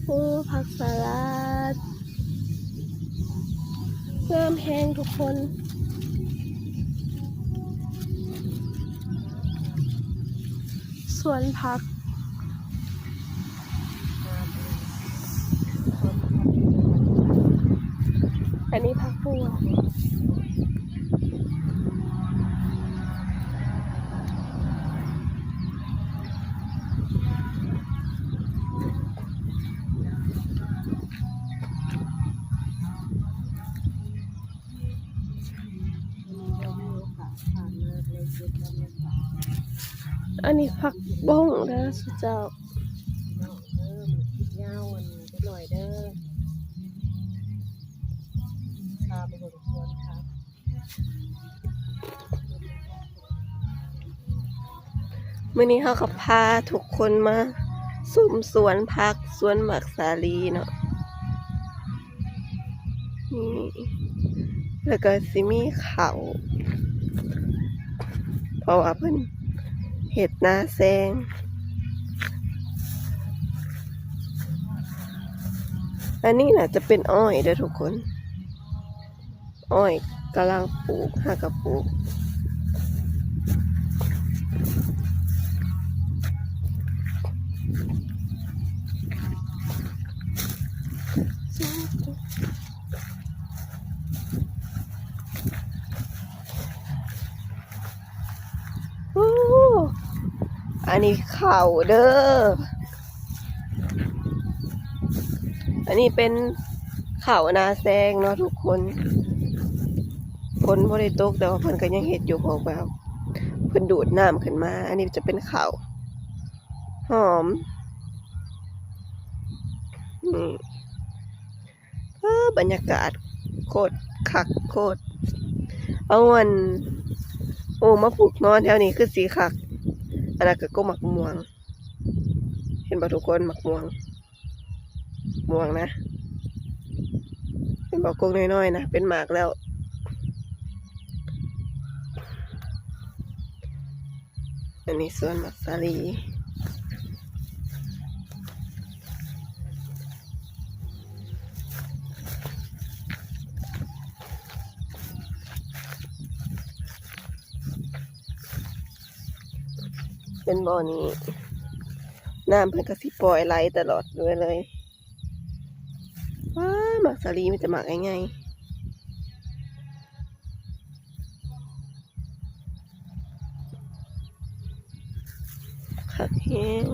ผักสลัดงามแห้งทุกคนสวนผักอันนี้ผักบัวอันนี้ผักบ้งนะสุเจ้าเงาอันนี้หน่อยเด้อพาไปบนสวนครับ มื้อนี้เขาก็พาทุกคนมาสุ่มสวนผักสวนหมากสาลีเนาะนี่แล้วก็สิมีเขาเพราะว่าเพิ่นเฮ็ดนาแซงอันนี้น่ะจะเป็นอ้อยเด้อทุกคนอ้อยกำลังปลูกหากระปลูกโอ้อันนี้ข้าวเด้ออันนี้เป็นข้าวนาแซงเนาะทุกคนฝนบ่ได้ตกแต่ว่าเพิ่นก็ยังเฮ็ดอยู่ของแบบเพิ่นดูดน้ำขึ้นมาอันนี้จะเป็นข้าวหอมนี่บรรยากาศโคตรคักโคตรเอาวันโอ้มาปลูกนอนแถวนี้คือสีคักอันนั้นก็หมักม่วงเห็นบ่ทุกคนหมักม่วงนะเป็นบ่กงน้อยๆนะเป็นหมากแล้วอันนี้สวนหมากสาลีเป็นบ่อนี้น้ำเพิ่นก็สิปล่อยไหลตลอดเลยว้าหมากสาลีมันจะหมากง่ายๆคักแฮง